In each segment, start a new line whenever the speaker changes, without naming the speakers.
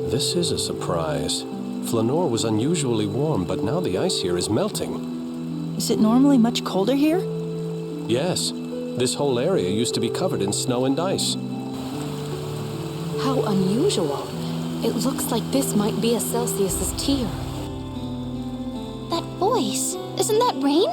This is a surprise. Flanor was unusually warm, but now the ice here is melting.
Is it normally much colder here?
Yes. This whole area used to be covered in snow and ice.
How unusual. It looks like this might be a Celsius's tier.
That voice, isn't that Rain?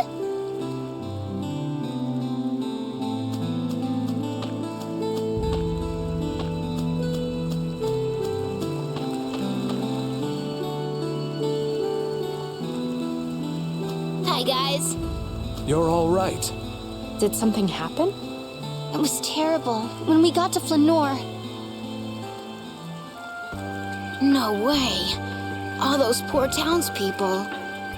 Hi, guys.
You're all right.
Did something happen?
It was terrible when we got to Flanor. No way. All those poor townspeople.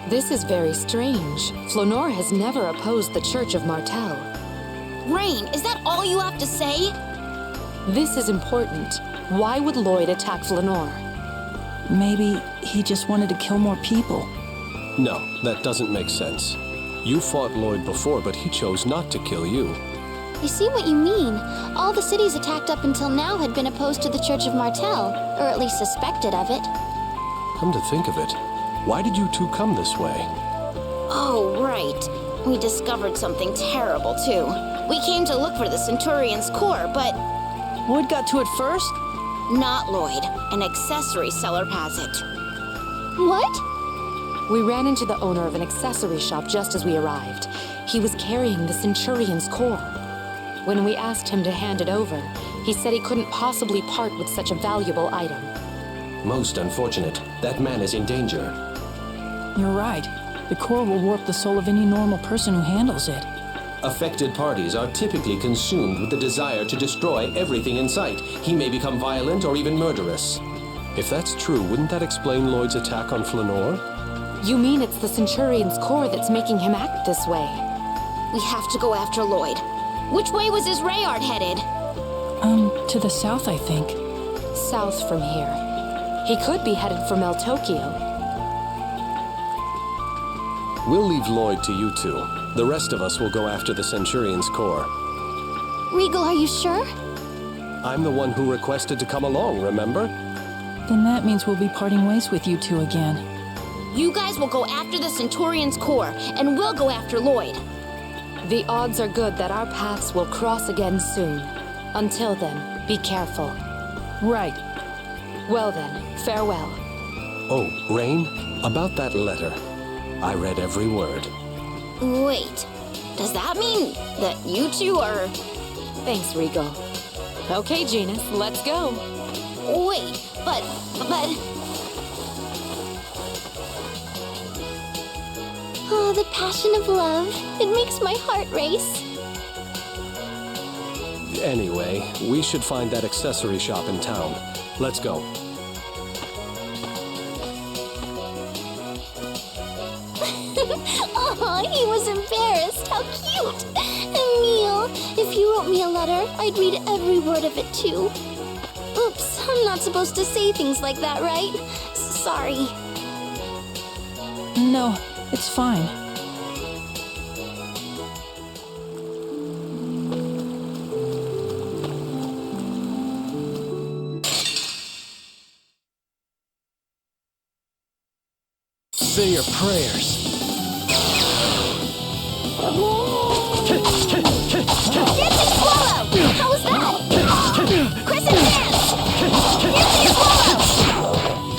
This is very strange. Flanor has never opposed the Church of Martel.
Rain, is that all you have to say?
This is important. Why would Lloyd attack Flanor?
Maybe he just wanted to kill more people.
No, that doesn't make sense. You fought Lloyd before, but he chose not to kill you.
I see what you mean. All the cities attacked up until now had been opposed to the Church of Martel, or at least suspected of it.
Come to think of it, why did you two come this way?
Oh, right. We discovered something terrible, too. We came to look for the Centurion's core, but...
Lloyd got to it first?
Not Lloyd. An accessory seller has it. What?
We ran into the owner of an accessory shop just as we arrived. He was carrying the Centurion's core. When we asked him to hand it over, he said he couldn't possibly part with such a valuable item.
Most unfortunate. That man is in danger.
You're right. The core will warp the soul of any normal person who handles it.
Affected parties are typically consumed with the desire to destroy everything in sight. He may become violent or even murderous. If that's true, wouldn't that explain Lloyd's attack on Flanor?
You mean it's the Centurion's core that's making him act this way?
We have to go after Lloyd. Which way was his Rayard headed?
To the south, I think.
South from here. He could be headed for El Tokyo.
We'll leave Lloyd to you two. The rest of us will go after the Centurion's core.
Regal, are you sure?
I'm the one who requested to come along, remember?
Then that means we'll be parting ways with you two again.
You guys will go after the Centurion's core, and we'll go after Lloyd.
The odds are good that our paths will cross again soon. Until then, be careful.
Right.
Well then, farewell.
Oh, Rain, about that letter. I read every word.
Wait, does that mean that you two are...
Thanks, Regal. Okay, Genus, let's go.
Wait, but... Oh, the passion of love. It makes my heart race.
Anyway, we should find that accessory shop in town. Let's go.
Aw, he was embarrassed. How cute. Emile, if you wrote me a letter, I'd read every word of it too. Oops, I'm not supposed to say things like that, right? Sorry.
No, it's fine.
Say your prayers.
Dancing Swallow! How was that? Crescent Dance! Dancing Swallow!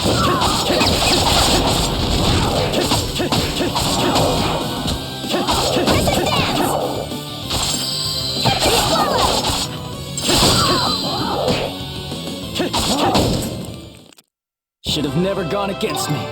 Crescent Dance! Dancing Swallow!
Should have never gone against me.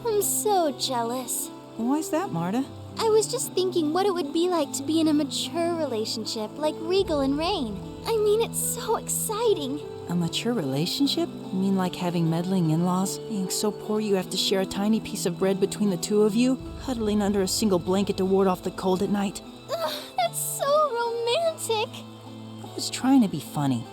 I'm so jealous.
Why's that, Marta?
I was just thinking what it would be like to be in a mature relationship like Regal and Rain. I mean, it's so exciting.
A mature relationship? You mean like having meddling in-laws? Being so poor you have to share a tiny piece of bread between the two of you? Huddling under a single blanket to ward off the cold at night?
Ugh, that's so romantic.
I was trying to be funny.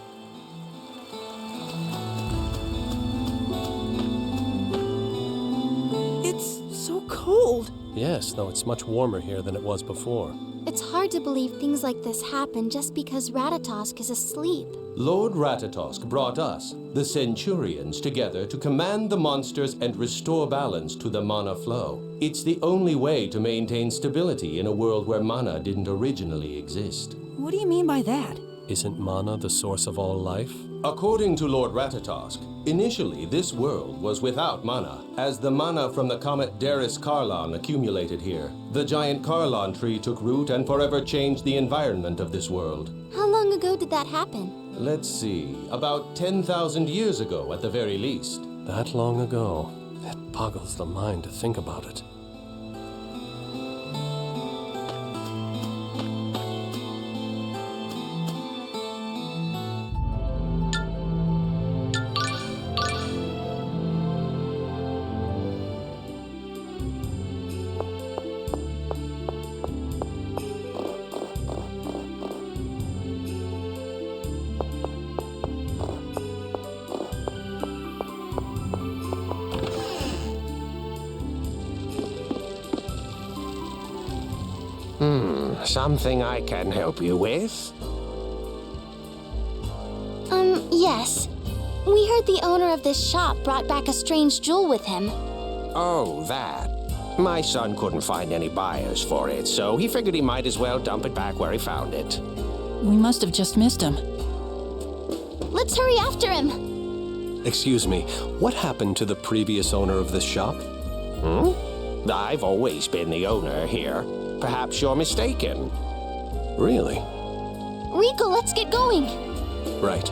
cold.
Yes, though it's much warmer here than it was before.
It's hard to believe things like this happen just because Ratatosk is asleep.
Lord Ratatosk brought us, the Centurions, together to command the monsters and restore balance to the mana flow. It's the only way to maintain stability in a world where mana didn't originally exist.
What do you mean by that?
Isn't mana the source of all life? According to Lord Ratatosk, initially this world was without mana, as the mana from the comet Darius Carlon accumulated here. The giant Carlon tree took root and forever changed the environment of this world.
How long ago did that happen?
Let's see, about 10,000 years ago at the very least. That long ago? It boggles the mind to think about it.
Something I can help you with?
Yes. We heard the owner of this shop brought back a strange jewel with him.
Oh, that. My son couldn't find any buyers for it, so he figured he might as well dump it back where he found it.
We must have just missed him.
Let's hurry after him.
Excuse me, what happened to the previous owner of this shop?
I've always been the owner here. Perhaps you're mistaken.
Really?
Rico, let's get going.
Right.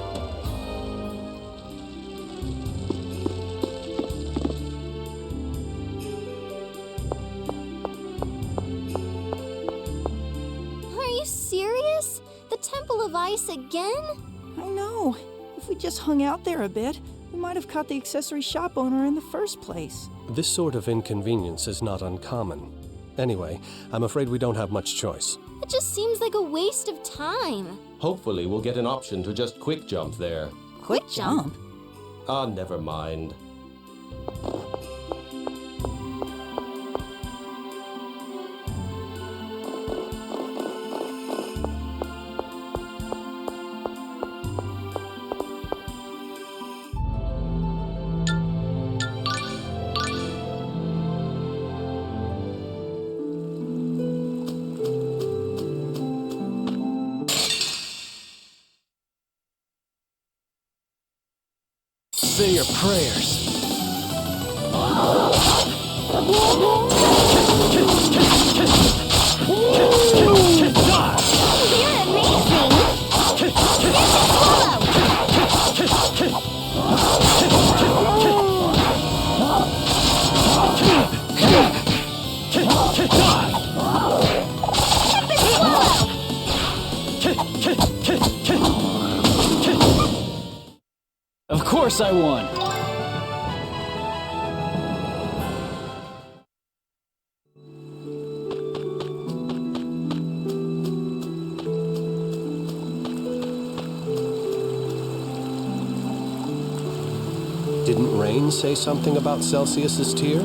Are you serious? The Temple of Ice again?
I know. If we just hung out there a bit, we might have caught the accessory shop owner in the first place.
This sort of inconvenience is not uncommon. Anyway, I'm afraid we don't have much choice.
It just seems like a waste of time.
Hopefully we'll get an option to just quick jump there.
Quick jump?
Ah, never mind.
Say your prayers.
You're amazing!
Of course I won.
Didn't Rain say something about Celsius's tear?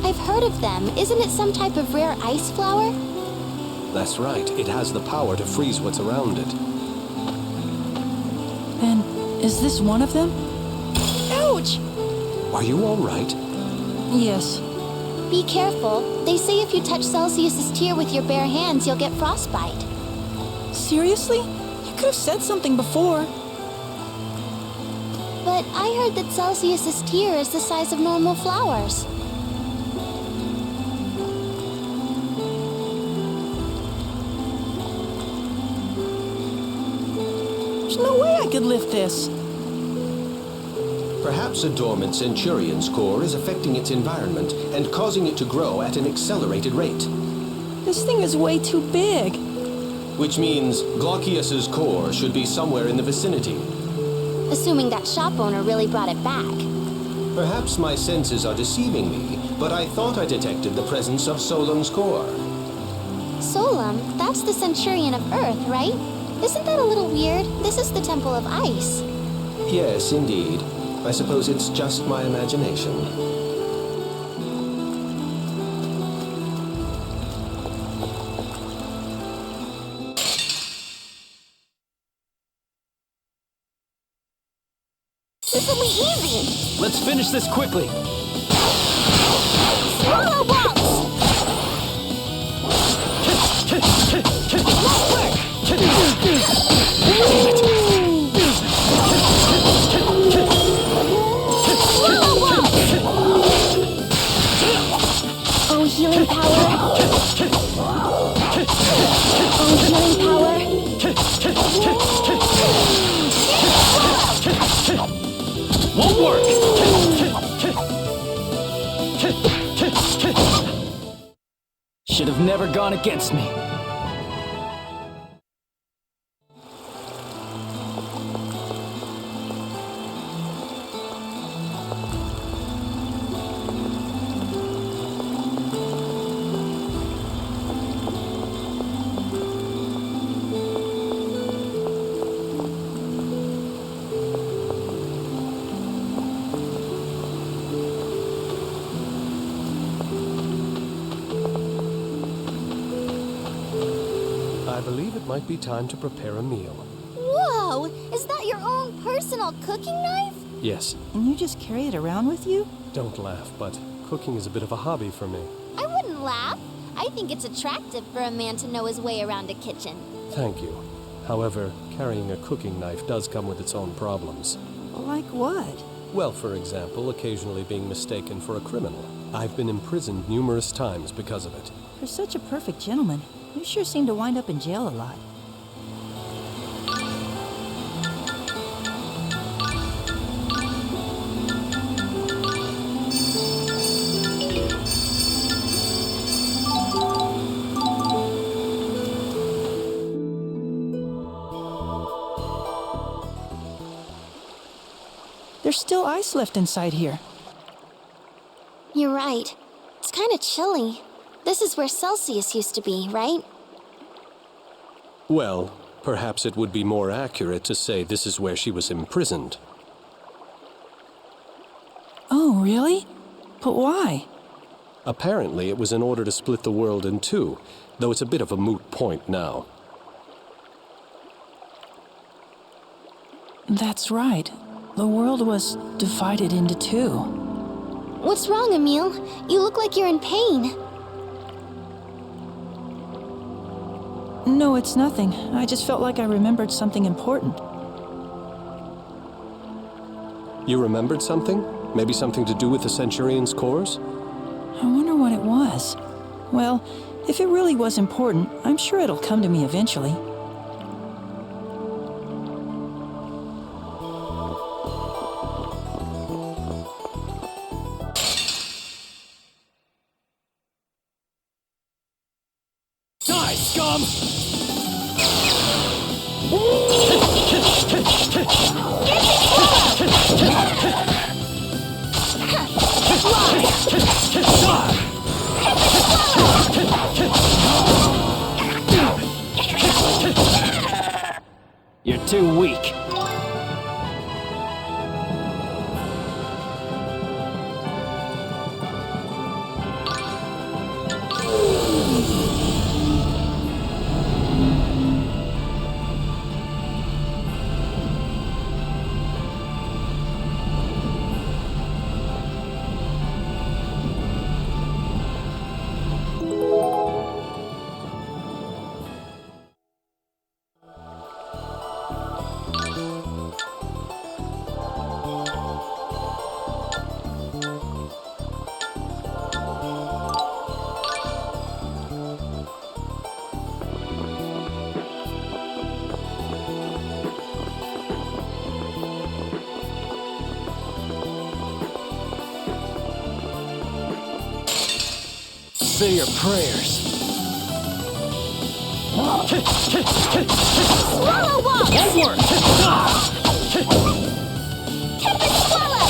I've heard of them. Isn't it some type of rare ice flower?
That's right. It has the power to freeze what's around it.
Then, is this one of them? Ouch!
Are you all right?
Yes.
Be careful. They say if you touch Celsius's tear with your bare hands, you'll get frostbite.
Seriously? You could have said something before.
But I heard that Celsius's tear is the size of normal flowers.
There's no way I could lift this.
Perhaps a dormant Centurion's core is affecting its environment and causing it to grow at an accelerated rate.
This thing is way too big.
Which means Glaucius's core should be somewhere in the vicinity.
Assuming that shop owner really brought it back.
Perhaps my senses are deceiving me, but I thought I detected the presence of Solon's core.
Solum, that's the Centurion of Earth, right? Isn't that a little weird? This is the Temple of Ice.
Yes, indeed. I suppose it's just my imagination.
This'll be easy.
Let's finish this quickly.
Swallow bombs! Oh, healing power. Oh, healing power.
Won't work! Should have never gone against me.
I believe it might be time to prepare a meal.
Whoa! Is that your own personal cooking knife?
Yes,
And you just carry it around with you?
don't laugh, but cooking is a bit of a hobby for me.
I wouldn't laugh. I think it's attractive for a man to know his way around a kitchen.
Thank you. However, carrying a cooking knife does come with its own problems.
Like what?
Well, for example, occasionally being mistaken for a criminal. I've been imprisoned numerous times because of it.
For such a perfect gentleman, you sure seem to wind up in jail a lot. There's still ice left inside here.
You're right. It's kind of chilly. This is where Celsius used to be, right?
Well, perhaps it would be more accurate to say this is where she was imprisoned.
Oh, really? But why?
Apparently, it was in order to split the world in two, though it's a bit of a moot point now.
That's right. The world was divided into two.
What's wrong, Emile? You look like you're in pain.
No, it's nothing. I just felt like I remembered something important.
You remembered something? Maybe something to do with the Centurion's cores?
I wonder what it was. Well, if it really was important, I'm sure it'll come to me eventually.
Die, scum! You're too weak. Say your prayers.
Swallow walk!
Won't work!
Tip and swallow!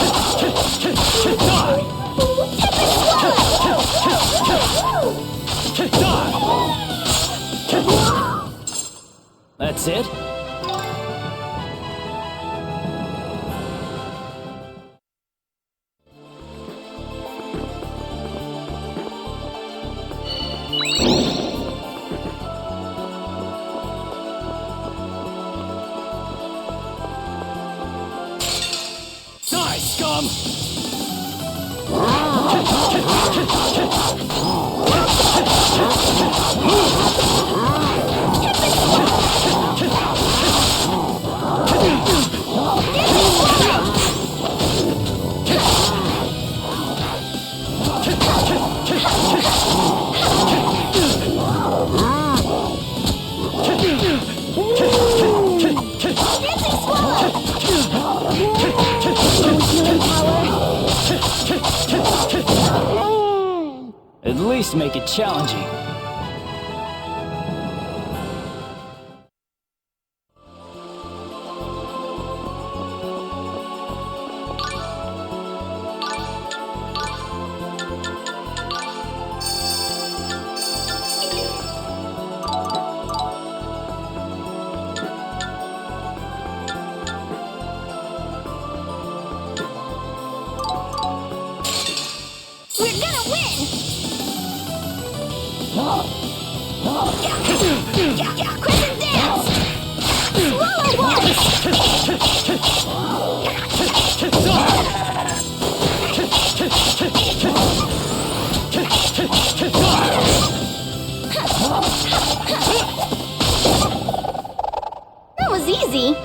Die!
Tip and swallow!
That's it? Die, scum! At least make it challenging.
We're gonna win! Crescent dance! Swallow once! That was easy.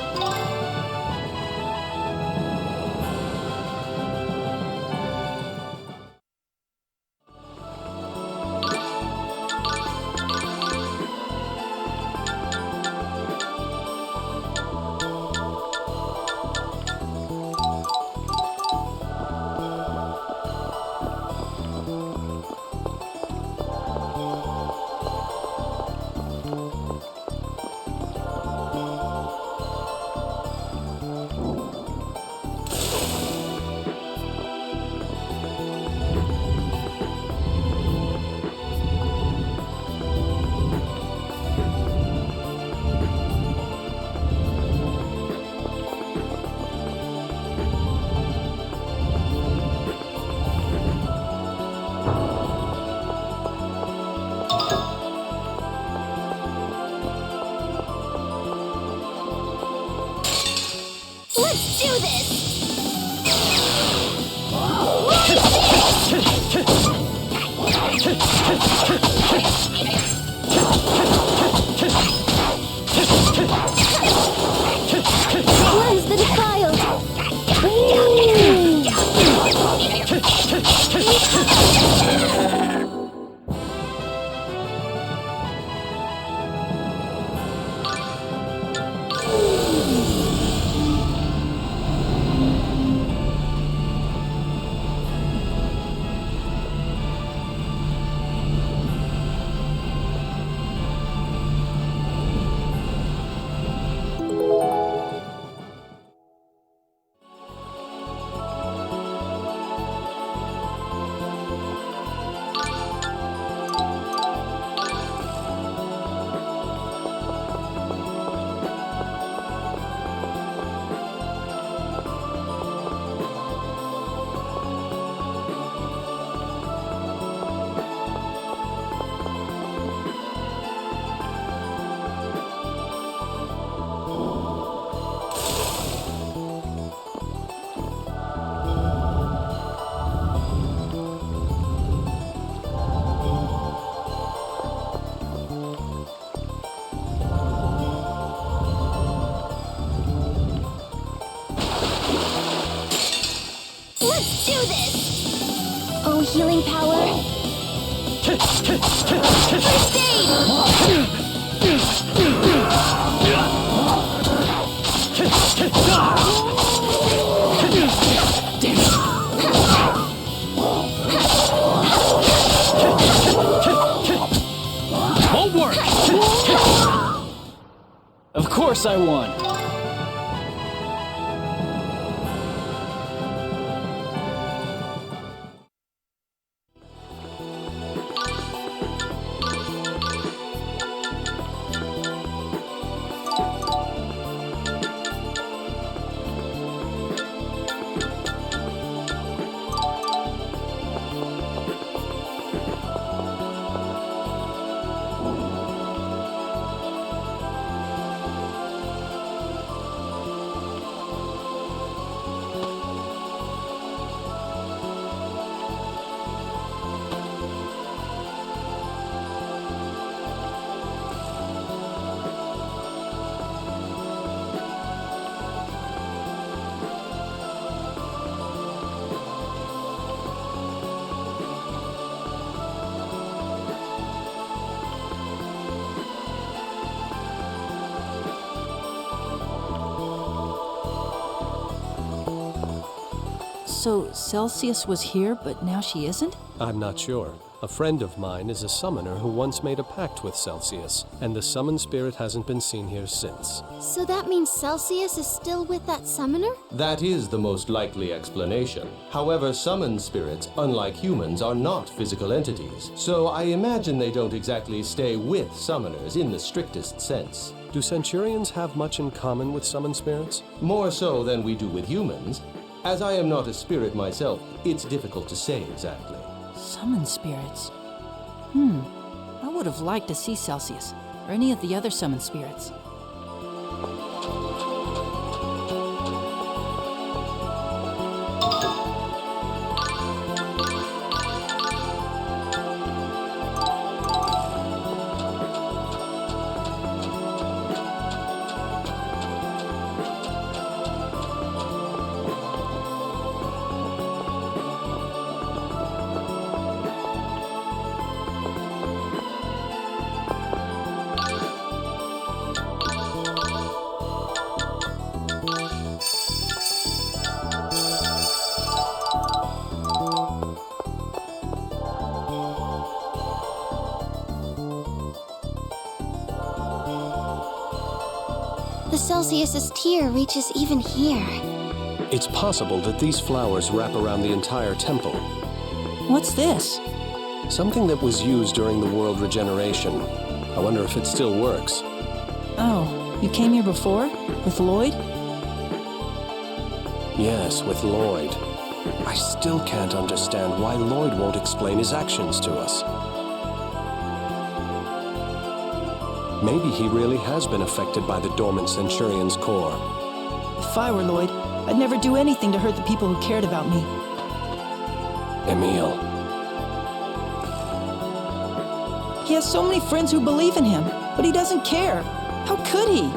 Let's do this! Cleanse the defiled! Let's do this! Oh, healing power! First
Won't work! Of course I won!
So Celsius was here, but now she isn't?
I'm not sure. A friend of mine is a summoner who once made a pact with Celsius, and the summoned spirit hasn't been seen here since.
So that means Celsius is still with that summoner?
That is the most likely explanation. However, summoned spirits, unlike humans, are not physical entities, so I imagine they don't exactly stay with summoners in the strictest sense.
Do Centurions have much in common with summoned spirits?
More so than we do with humans. As I am not a spirit myself, it's difficult to say exactly.
Summon spirits. I would have liked to see Celsius, or any of the other summoned spirits.
The Celsius's tear reaches even here.
It's possible that these flowers wrap around the entire temple.
What's this?
Something that was used during the world regeneration. I wonder if it still works.
Oh, you came here before? With Lloyd?
Yes, with Lloyd. I still can't understand why Lloyd won't explain his actions to us. Maybe he really has been affected by the dormant Centurion's core.
If I were Lloyd, I'd never do anything to hurt the people who cared about me.
Emil.
He has so many friends who believe in him, but he doesn't care. How could he?